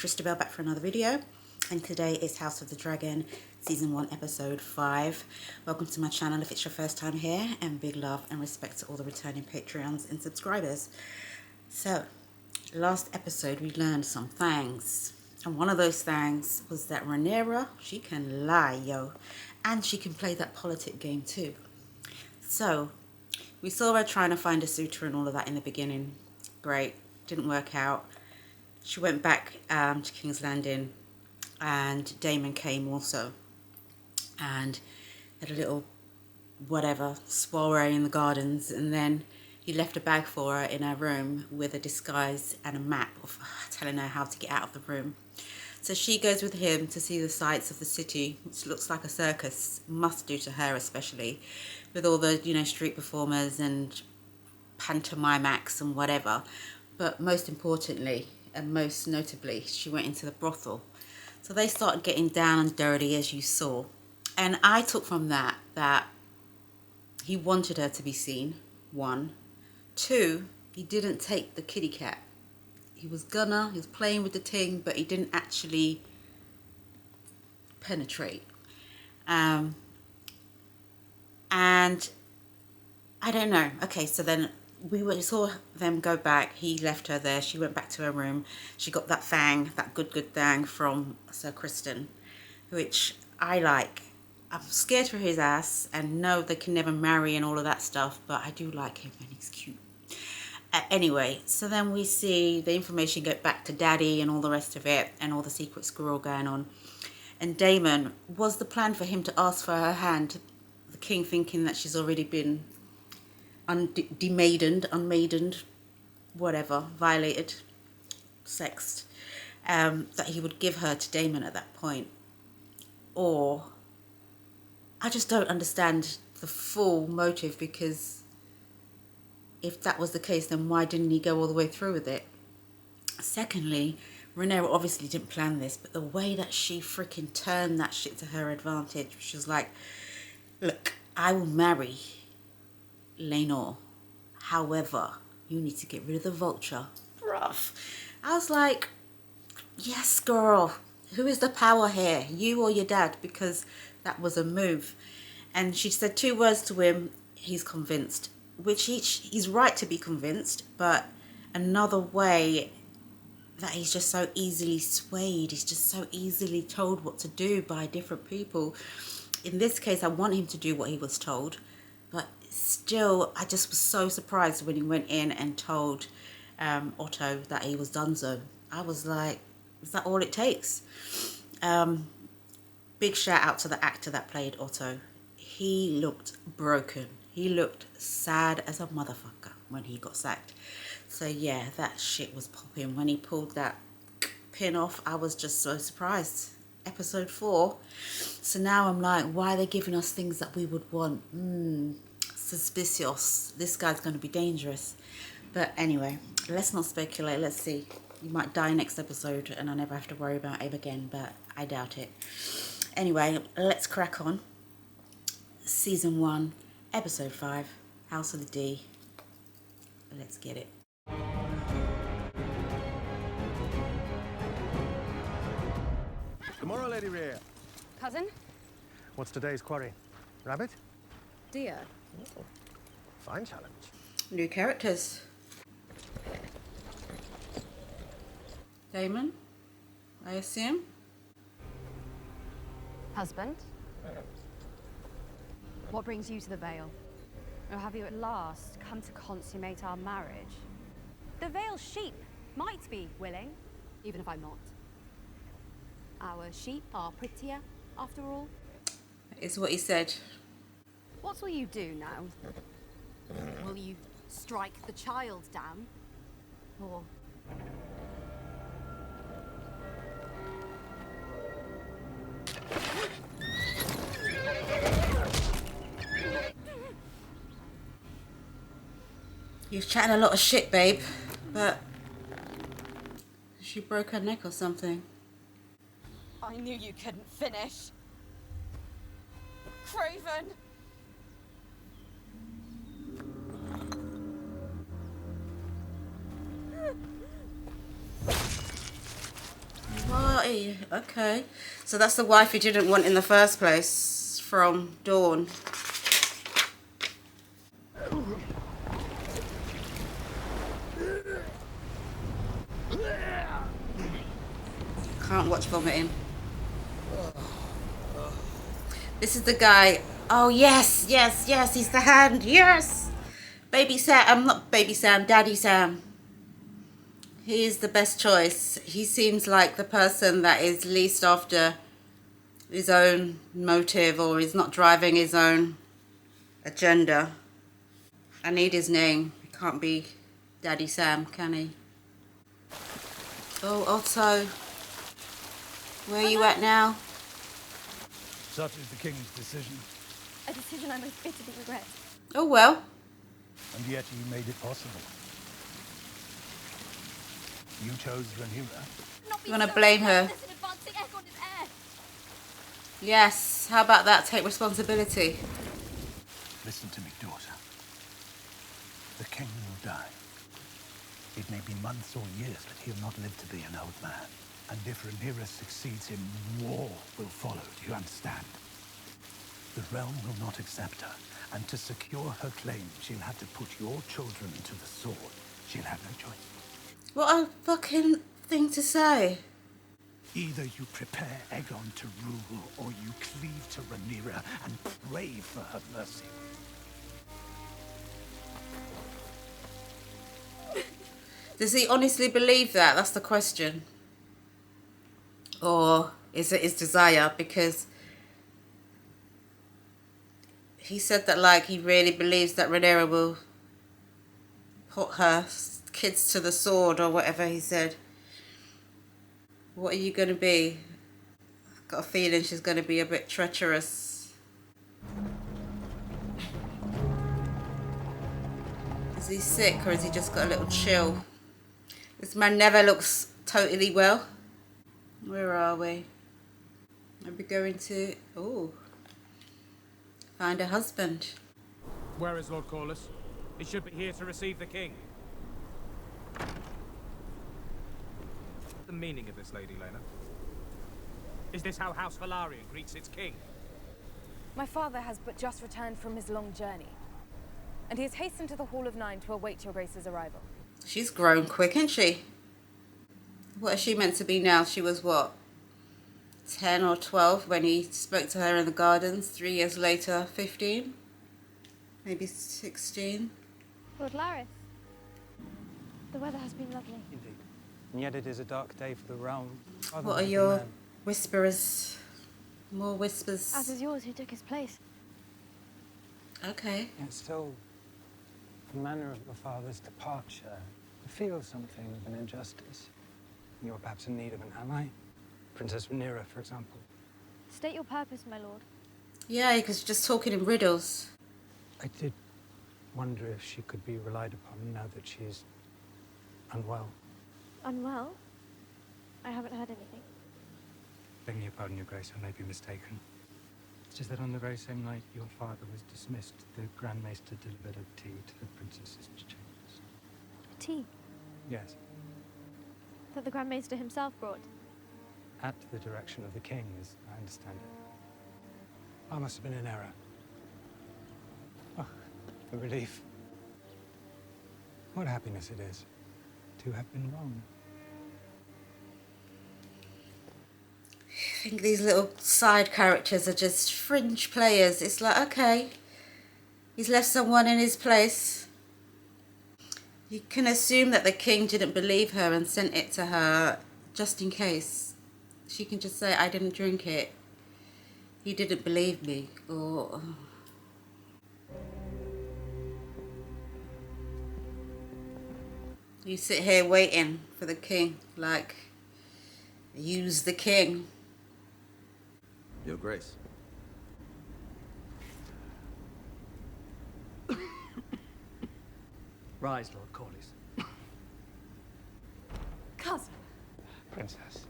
Tristabel back for another video, and today is House of the Dragon Season 1 Episode 5. Welcome to my channel if it's your first time here, and big love and respect to all the returning Patreons and subscribers. So, last episode we learned some things, and one of those things was that Rhaenyra, she can lie, yo, and she can play that politic game too. So, we saw her trying to find a suitor and all of that in the beginning. Great, didn't work out. She went back to King's Landing, and Daemon came also, and had a little whatever soiree in the gardens, and then he left a bag for her in her room with a disguise and a map of telling her how to get out of the room. So she goes with him to see the sights of the city, which looks like a circus, must do to her especially, with all the, you know, street performers and pantomime acts and whatever. But most importantly, and most notably, she went into the brothel. So they started getting down and dirty, as you saw. And I took from that he wanted her to be seen, 1. 2, he didn't take the kitty cat. He was playing with the thing, but he didn't actually penetrate. And I don't know. Okay, so then we saw them go back. He left her there. She went back to her room. She got that thang, that good thang from Ser Criston, which I like. I'm scared for his ass, and no, they can never marry and all of that stuff, but I do like him and he's cute. Anyway, so then we see the information get back to Daddy and all the rest of it, and all the secret squirrel going on. And Daemon, was the plan for him to ask for her hand, the king thinking that she's already been unmaidened, whatever, violated, sexed, that he would give her to Daemon at that point? Or, I just don't understand the full motive, because if that was the case, then why didn't he go all the way through with it? Secondly, Rhaenyra obviously didn't plan this, but the way that she freaking turned that shit to her advantage, she was like, look, I will marry Rhaenyra. However, you need to get rid of the vulture. Bruv. I was like, yes, girl. Who is the power here? You or your dad? Because that was a move. And she said 2 words to him. He's convinced. Which he's right to be convinced. But another way that he's just so easily swayed. He's just so easily told what to do by different people. In this case, I want him to do what he was told. But still, I just was so surprised when he went in and told Otto that he was donezo. I was like, is that all it takes? Big shout out to the actor that played Otto. He looked broken. He looked sad as a motherfucker when he got sacked. So yeah, that shit was popping. When he pulled that pin off, I was just so surprised. Episode 4. So now I'm like, why are they giving us things that we would want? Suspicious. This guy's going to be dangerous. But anyway, let's not speculate. Let's see. You might die next episode and I never have to worry about him again, but I doubt it. Anyway, let's crack on. Season 1, Episode 5, House of the D. Let's get it. Tomorrow, Lady Rhea. Cousin? What's today's quarry? Rabbit? Dear. Oh, fine challenge. New characters. Daemon, I assume? Husband? What brings you to the Vale? Or have you at last come to consummate our marriage? The Vale sheep might be willing, even if I'm not. Our sheep are prettier, after all. Is what he said. What will you do now? Will you strike the child down? Or... You're chatting a lot of shit, babe, but she broke her neck or something. I knew you couldn't finish. Craven! party. Okay. So that's the wife he didn't want in the first place from Dawn. Can't watch vomiting. This is the guy. Oh, yes, yes, yes. He's the hand. Yes. Baby Sam. I'm not Baby Sam. Daddy Sam. He is the best choice. He seems like the person that is least after his own motive, or is not driving his own agenda. I need his name. It can't be Daddy Sam, can he? Oh, Otto. Where are you at now? Such is the king's decision, A decision I most bitterly regret. Oh, well. and yet you made it possible. You chose Rhaenyra. You want to blame her? Yes. How about that? Take responsibility. Listen to me, daughter. The king will die. It may be months or years, but he'll not live to be an old man. And if Rhaenyra succeeds him, war will follow. Do you understand? The realm will not accept her, and to secure her claim, she'll have to put your children to the sword. She'll have no choice. What a fucking thing to say. Either you prepare Aegon to rule, or you cleave to Rhaenyra and pray for her mercy. Does he honestly believe that? That's the question. Or is it his desire? Because he said that, like, he really believes that Rhaenyra will put her kids to the sword, or whatever he said. What are you going to be? I've got a feeling she's going to be a bit treacherous. Is he sick, or has he just got a little chill? This man never looks totally well. Where are we? Are we going to... Oh. Find a husband. Where is Lord Corlys? He should be here to receive the king. The meaning of this, Lady Lena? Is this how House Velaryon greets its king? My father has but just returned from his long journey, and he has hastened to the Hall of Nine to await your grace's arrival. She's grown quick, isn't she? What is she meant to be now? She was, what, 10 or 12 when he spoke to her in the gardens. 3 years later, 15? Maybe 16? Lord Larys, the weather has been lovely. Indeed. And yet it is a dark day for the realm. What are your whisperers? More whispers? As is yours, who took his place. Okay. Yet still, the manner of your father's departure, I feel something of an injustice. You are perhaps in need of an ally. Princess Rhaenyra, for example. State your purpose, my lord. Yeah, because just talking in riddles. I did wonder if she could be relied upon now that she is unwell. Unwell? I haven't heard anything. Begging your pardon, your grace, I may be mistaken. It's just that on the very same night your father was dismissed, the Grand Maester delivered a tea to the princess's chambers. Tea Yes, that the Grand Maester himself brought. at the direction of the king, as I understand it. I must have been in error. Oh, a relief. What happiness it is to have been wrong. I think these little side characters are just fringe players. It's like, okay, he's left someone in his place. You can assume that the king didn't believe her and sent it to her just in case. She can just say, I didn't drink it. He didn't believe me. Or... You sit here waiting for the king, like, use the king. Your Grace. Rise, Lord Corlys. Cousin! Princess.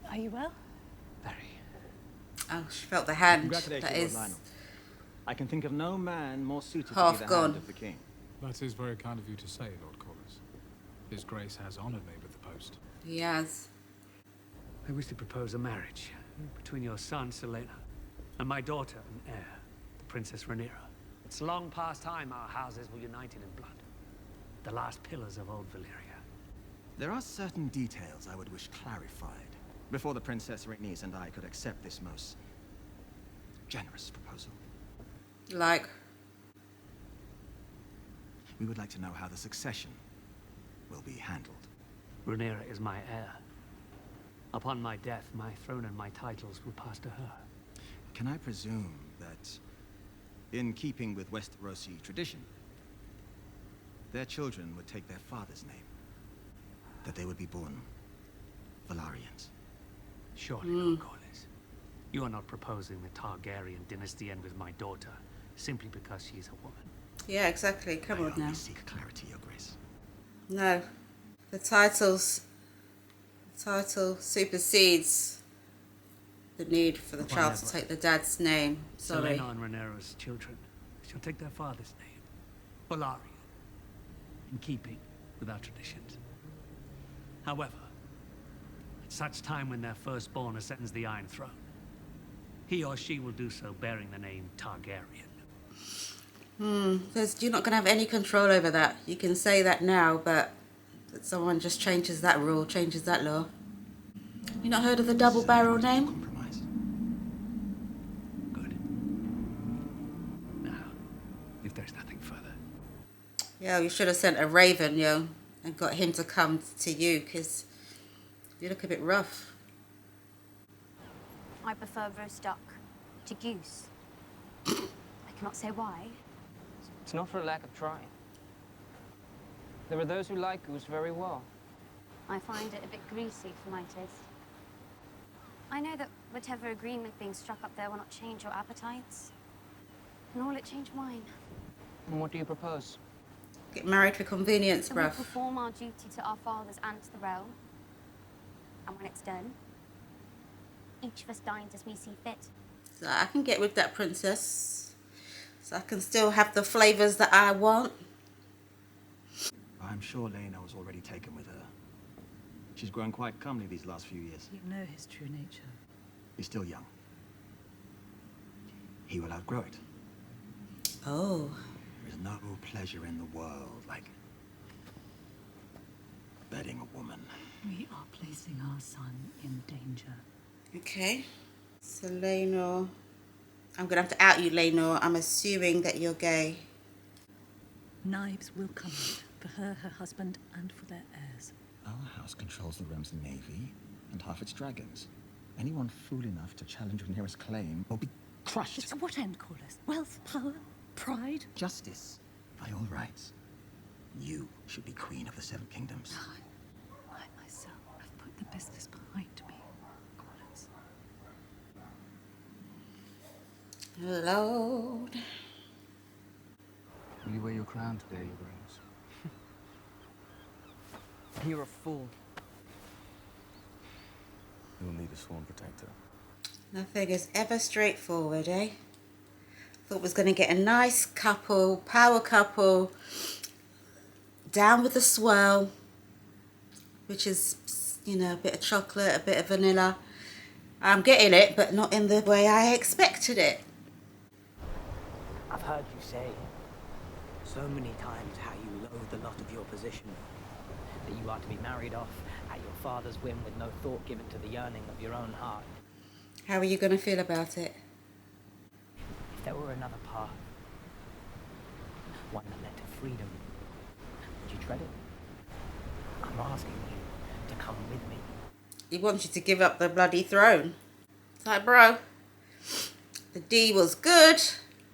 Are you well? Very. Oh, she felt the hand. Congratulations, That Lord is... Lionel. I can think of no man more suited to Half be the gone. hand of the king. That is very kind of you to say, Lord Corlys. His Grace has honored me with the post. He has. I wish to propose a marriage between your son, Selena, and my daughter and heir, the Princess Rhaenyra. It's long past time our houses were united in blood. The last pillars of old Valyria. There are certain details I would wish clarified before the Princess Rhaenys and I could accept this most generous proposal. Like? We would like to know how the succession will be handled. Rhaenyra is my heir. Upon my death, my throne and my titles will pass to her. Can I presume that, in keeping with Westerosi tradition, their children would take their father's name? That they would be born Valarians? Surely, Lord Corlys. You are not proposing the Targaryen dynasty end with my daughter, simply because she's a woman. Yeah, exactly. Come on I now. only seek clarity, Your Grace. No. The title supersedes the need for the child to take the dad's name. Sorry. Selena and Rhaenyra's children shall take their father's name, Valarian, in keeping with our traditions. However, at such time when their firstborn ascends the Iron Throne, he or she will do so bearing the name Targaryen. Because you're not going to have any control over that. You can say that now, but someone just changes that rule, changes that law. You not heard of the double barrel name? Compromise. Good. Now, if there's nothing further. Yeah, you should have sent a raven, yo, and got him to come to you, because you look a bit rough. I prefer roast duck to goose. I cannot say why. It's not for a lack of trying. There are those who like goose very well. I find it a bit greasy for my taste. I know that whatever agreement being struck up there will not change your appetites. Nor will it change mine. And what do you propose? Get married for convenience, So we'll bruv. perform our duty to our fathers and to the realm. And when it's done, each of us dines as we see fit. So I can get with that princess. So I can still have the flavours that I want. I'm sure Lena was already taken with her. She's grown quite comely these last few years. You know his true nature. He's still young. He will outgrow it. Oh. There's no pleasure in the world like bedding a woman. We are placing our son in danger. Okay. So Laenor. I'm going to have to out you, Laenor. I'm assuming that you're gay. Knives will come out for her, her husband, and for their heirs. Our house controls the realm's navy and half its dragons. Anyone fool enough to challenge Rhaenyra's claim will be crushed. To what end, Corlys? Wealth, power, pride? Justice, by all rights. You should be queen of the Seven Kingdoms. I myself have put the business behind me, Corlys. Lord. Will you wear your crown today, Your Grace? You're a fool. You'll need a sworn protector. Nothing is ever straightforward, eh? Thought we was going to get a nice couple, power couple, down with the swirl, which is, you know, a bit of chocolate, a bit of vanilla. I'm getting it, but not in the way I expected it. I've heard you say so many times how you loathe the lot of your position, that you are to be married off at your father's whim with no thought given to the yearning of your own heart. How are you going to feel about it? If there were another path, one that led to freedom, would you tread it? I'm asking you to come with me. He wants you to give up the bloody throne. It's like, bro, the D was good,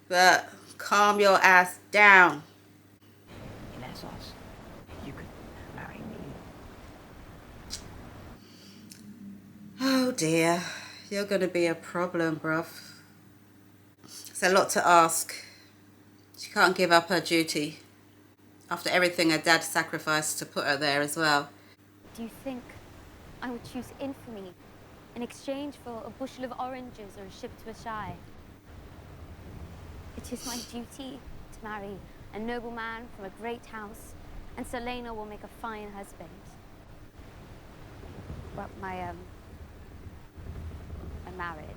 but calm your ass down. In Essos, you could marry me. Oh dear, you're going to be a problem, bruv. It's a lot to ask. She can't give up her duty after everything her dad sacrificed to put her there as well. Do you think I would choose infamy in exchange for a bushel of oranges or a ship to a shy? It is my duty to marry a nobleman from a great house, and Selena will make a fine husband. Well, my marriage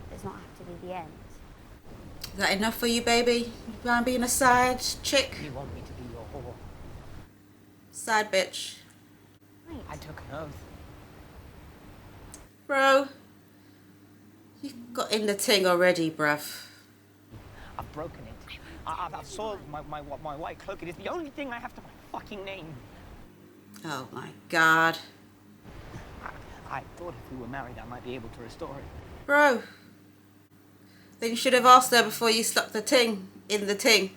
does not have to be the end. Is that enough for you, baby? You want being a side chick? You want me to be your whore? Side bitch. Right. I took an oath. Bro, you got in the ting already, bruv. I've broken it. I've soiled my white cloak. It is the only thing I have to my fucking name. Oh my god. I thought if we were married, I might be able to restore it. Bro, then you should have asked her before you stuck the ting in the ting.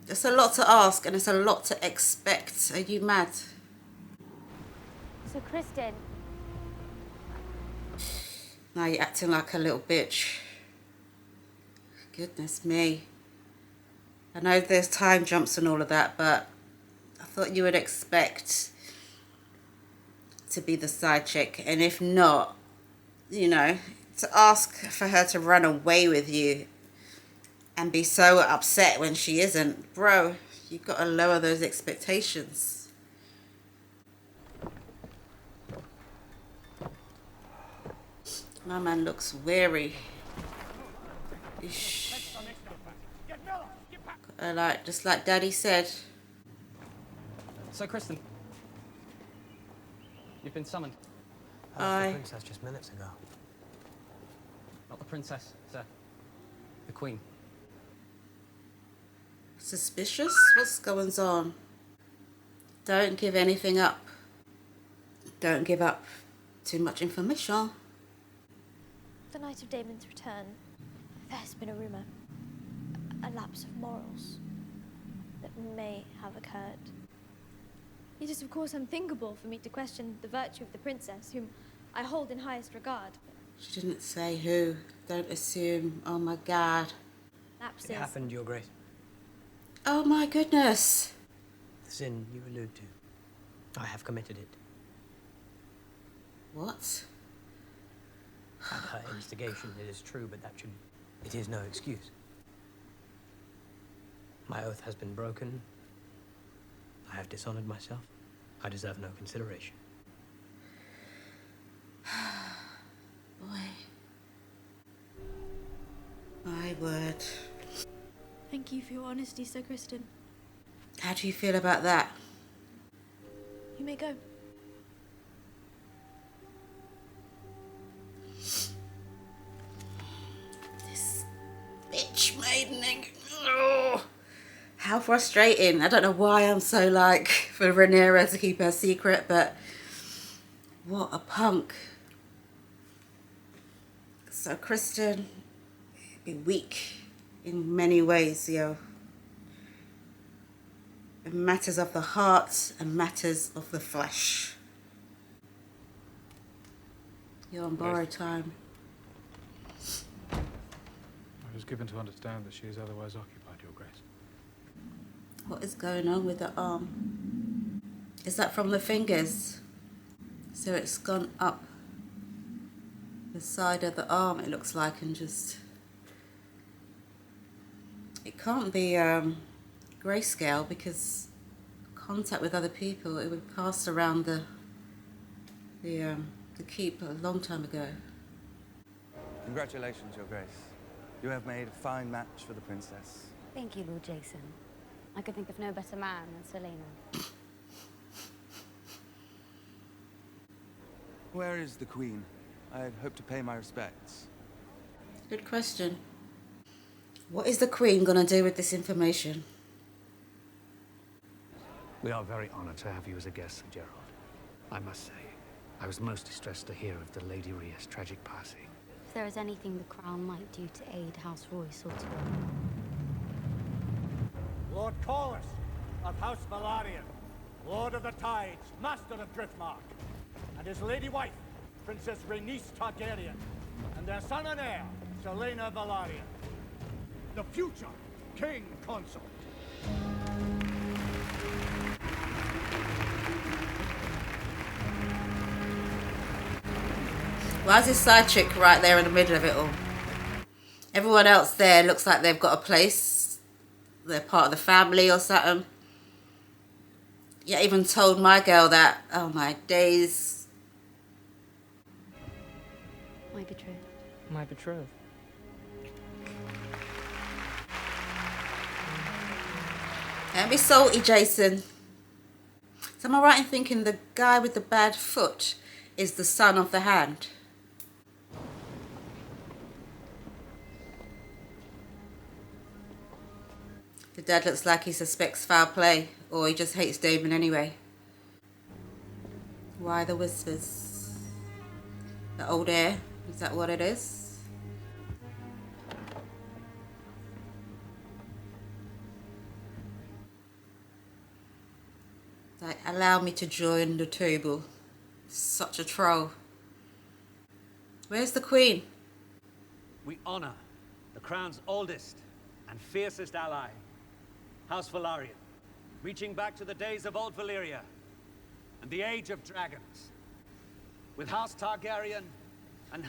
It's a lot to ask and it's a lot to expect. Are you mad? So, Criston. Now you're acting like a little bitch. Goodness me. I know there's time jumps and all of that, but I thought you would expect to be the side chick. And if not, you know, to ask for her to run away with you and be so upset when she isn't. Bro, you've got to lower those expectations. My man looks weary. Ish. Like, just like Daddy said. Ser Criston, you've been summoned. Aye. The princess just minutes ago. Not the princess, sir. The queen. Suspicious? What's going on? Don't give anything up. Don't give up too much information. The night of Daemon's return, there has been a rumour, a lapse of morals that may have occurred. It is of course unthinkable for me to question the virtue of the princess, whom I hold in highest regard. She didn't say who. Don't assume. Oh my god. Lapses. It happened, Your Grace. Oh my goodness. The sin you allude to. I have committed it. What? At her instigation, it is true, but it is no excuse. My oath has been broken. I have dishonored myself. I deserve no consideration. Boy. My word. Thank you for your honesty, Ser Criston. How do you feel about that? You may go. This bitch maidening. Oh, how frustrating. I don't know why I'm so like for Rhaenyra to keep her secret, but what a punk. So Criston be weak in many ways, yo. In matters of the heart and matters of the flesh. You're on borrowed time. I was given to understand that she is otherwise occupied, Your Grace. What is going on with the arm? Is that from the fingers? So it's gone up the side of the arm, it looks like, and just... It can't be grayscale because contact with other people, it would pass around the keep a long time ago. Congratulations, Your Grace. You have made a fine match for the princess. Thank you, Lord Jason. I could think of no better man than Selena. Where is the Queen? I had hoped to pay my respects. Good question. What is the Queen gonna do with this information? We are very honored to have you as a guest, Sir Gerald. I must say, I was most distressed to hear of the Lady Rhea's tragic passing. If there is anything the Crown might do to aid House Royce or to... Lord Corlys of House Velaryon, Lord of the Tides, Master of Driftmark, and his lady wife, Princess Rhaenys Targaryen, and their son and heir, Selena Velaryon. The future King Consort. Why is this side chick right there in the middle of it all? Everyone else there looks like they've got a place they're part of the family or something. Yeah, I even told my girl that. Oh my days. My betrothed. My betrothed. Don't be salty, Jason. So am I right in thinking the guy with the bad foot is the son of the hand? The dad looks like he suspects foul play, or he just hates Daemon anyway. Why the whispers? The old heir? Is that what it is? Like, allow me to join the table. Such a troll. Where's the queen? We honor the crown's oldest and fiercest ally, House Velaryon, reaching back to the days of old Valyria and the age of dragons. With House Targaryen and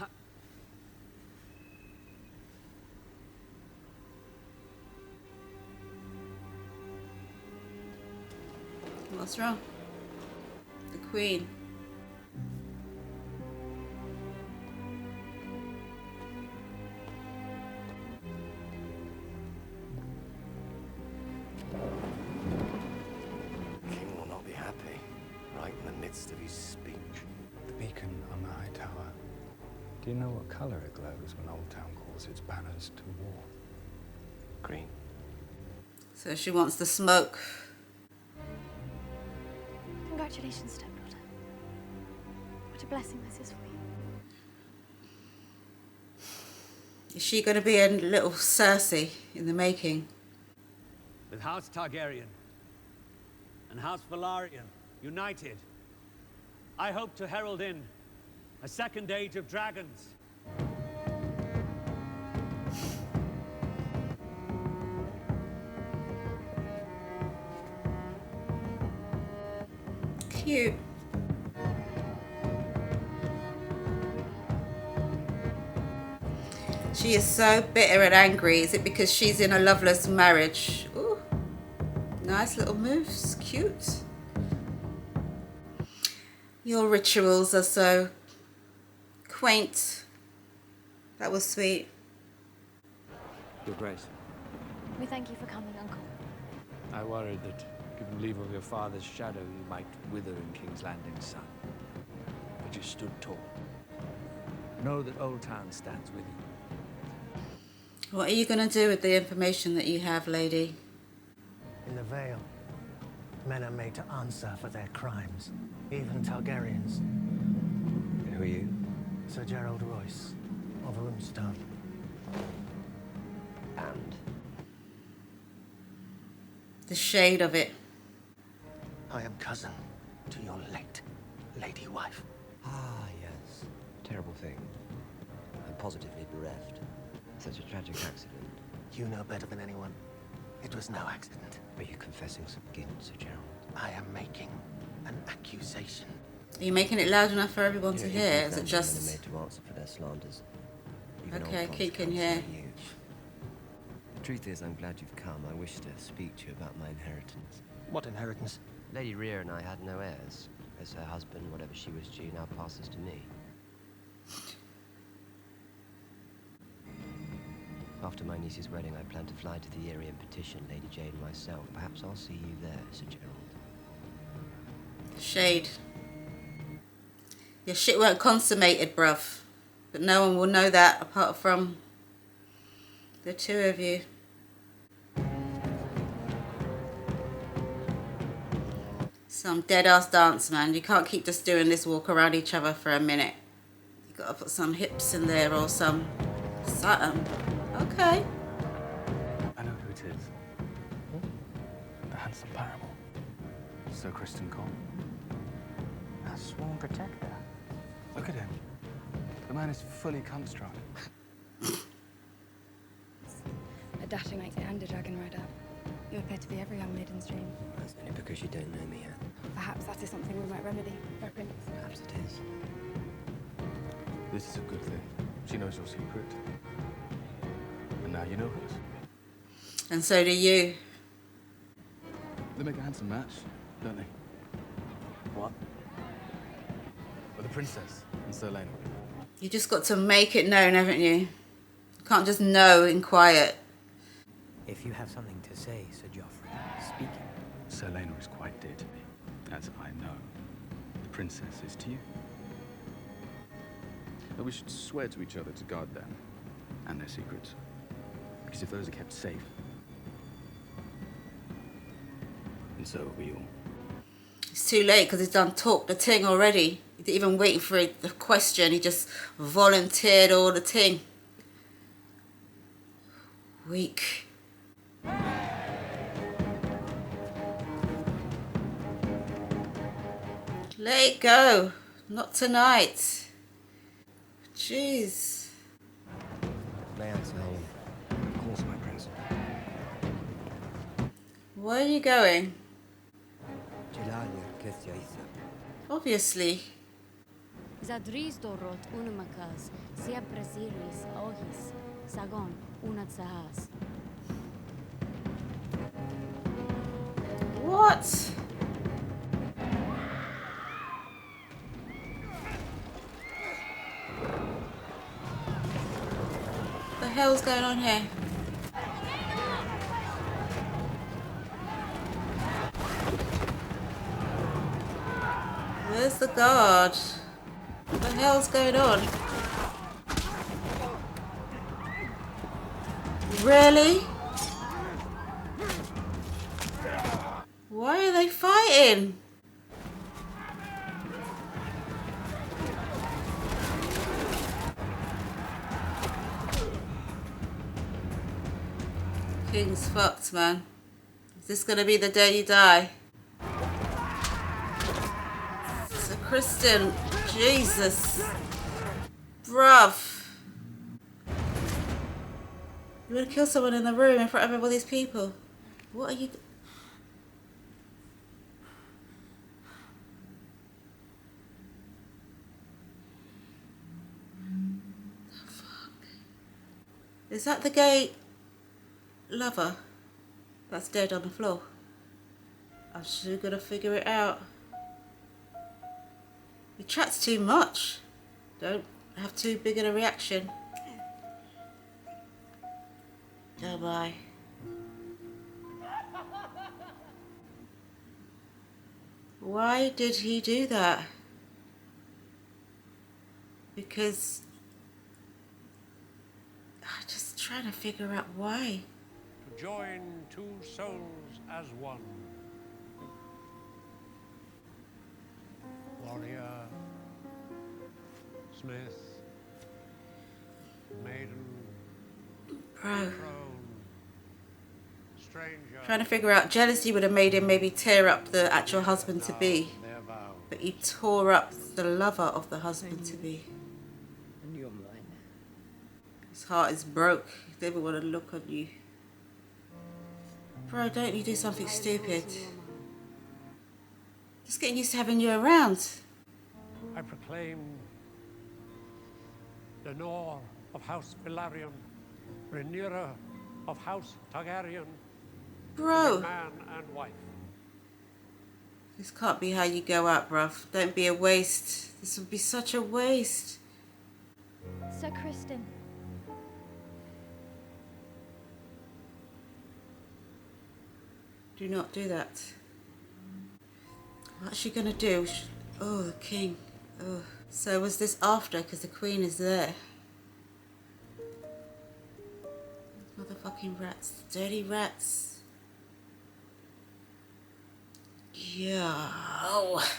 What's wrong? The queen. The king will not be happy, right in the midst of his speech. The beacon on the high tower. Do you know what color it glows when Old Town calls its banners to war? Green. So she wants the smoke. Congratulations, stepdaughter. What a blessing this is for you. Is she going to be a little Cersei in the making? with House Targaryen and House Velaryon united, I hope to herald in a second age of dragons. Cute. She is so bitter and angry. Is it because she's in a loveless marriage? Ooh, nice little moves. Cute. Your rituals are so quaint. That was sweet. Your Grace, We thank you for coming, Uncle. I worried that, given leave of your father's shadow, you might wither in King's Landing's sun. But you stood tall. Know that Old Town stands with you. What are you going to do with the information that you have, lady? In the Vale, men are made to answer for their crimes, even Targaryens. And who are you? Sir Gerald Royce of Runestone. And? The shade of it. I am cousin to your late lady wife. Ah, yes. Terrible thing. I'm positively bereft. Such a tragic accident. You know better than anyone. It was no accident. Are you confessing some guilt, Sir Gerald? I am making an accusation. Are you making it loud enough for everyone to Your hear? English Is it men are just... made to answer for their slanders. Even Okay, old keep gods in can't here. see you. The truth is, I'm glad you've come. I wish to speak to you about my inheritance. What inheritance? Lady Rhaenyra and I had no heirs. As her husband, whatever she was due now passes to me. After my niece's wedding, I plan to fly to the Eyrie and petition Lady Jane myself. Perhaps I'll see you there, Sir Gerald. Shade. Your shit weren't consummated, bruv. But no one will know that apart from the two of you. Some dead-ass dance, man. You can't keep just doing this walk around each other for a minute. You gotta put some hips in there or some something. Okay. I know who it is. The handsome paramour. Ser Criston Cole. Our sworn protector. Look at him. The man is fully cunt-struck. A dashing knight and a dragon rider. You appear to be every young maiden's dream. That's only because you don't know me yet. Perhaps that is something we might remedy, Fair Prince. Perhaps it is. This is a good thing. She knows your secret. And now you know hers. And so do you. They make a handsome match, don't they? What? Well, the princess and Ser Criston. You just got to make it known, haven't you? You can't just know in quiet. If you have something to say, Sir Joffrey, speak it. Ser Criston is quite dear to me, as I know. The princess is to you. But we should swear to each other to guard them and their secrets. Because if those are kept safe, and so are we all. It's too late because he's done talked the ting already. He didn't even wait for the question. He just volunteered all the ting. Weak. Let it go. Not tonight. Jeez. May I say, of course, my prince. Where are you going? Obviously. Zadris dorot unumakas, siempre siris ohis, sagon unatsahas. What? The hell's going on here? Where's the guard? What the hell's going on? Really? Why are they fighting? King's fucked, man. Is this gonna be the day you die? Ser Criston, Jesus. Bruv. You wanna kill someone in the room in front of all these people? What are you... The fuck? Is that the gay lover that's dead on the floor? I'm sure gonna figure it out. He chats too much. Don't have too big of a reaction. Oh bye. Why did he do that? Because I'm just trying to figure out why. To join two souls as one. Warrior, smith, maiden, Bro. throne, stranger. Trying to figure out, jealousy would have made him maybe tear up the actual husband to be. But he tore up the lover of the husband to be. And you're mine. His heart is broke. He never want to look on you. Bro, don't you do something stupid. Just getting used to having you around. I proclaim Rhaenyra of House Velaryon, Rhaenyra of House Targaryen, Bro. man and wife. This can't be how you go out, bruv. Don't be a waste. This would be such a waste. Ser Criston. Do not do that. What's she gonna do? Oh, the king. Oh. So was this after? Because the queen is there. Motherfucking rats. Dirty rats. Yeah. Oh.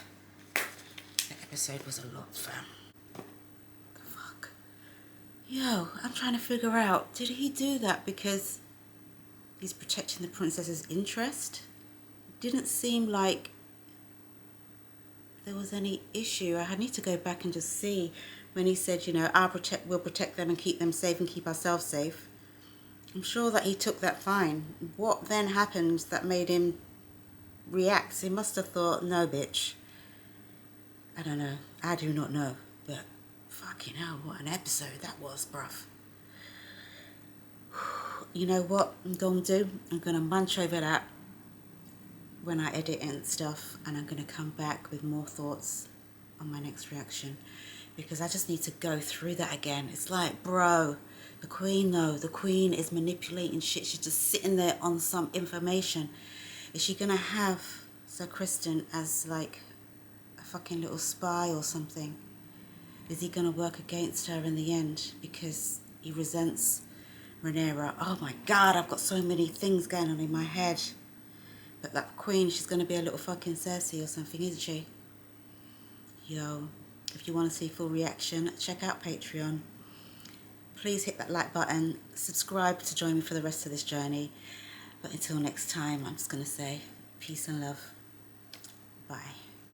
That episode was a lot, fam. The fuck? Yo, I'm trying to figure out, did he do that because he's protecting the princess's interest? It didn't seem like there was any issue. I need to go back and just see when he said, you know, we'll protect them and keep them safe and keep ourselves safe. I'm sure that he took that fine. What then happened that made him react? He must have thought, no, bitch. I don't know. I do not know. But fucking hell, what an episode that was, bruv. You know what I'm going to do? I'm going to munch over that when I edit and stuff, and I'm going to come back with more thoughts on my next reaction, because I just need to go through that again. It's like, bro, the Queen though, the Queen is manipulating shit. She's just sitting there on some information. Is she going to have Ser Criston as like a fucking little spy or something? Is he going to work against her in the end because he resents Rhaenyra? Oh my God, I've got so many things going on in my head. But that Queen, she's going to be a little fucking Cersei or something, isn't she? Yo, if you want to see full reaction, check out Patreon. Please hit that like button, subscribe to join me for the rest of this journey. But until next time, I'm just going to say peace and love.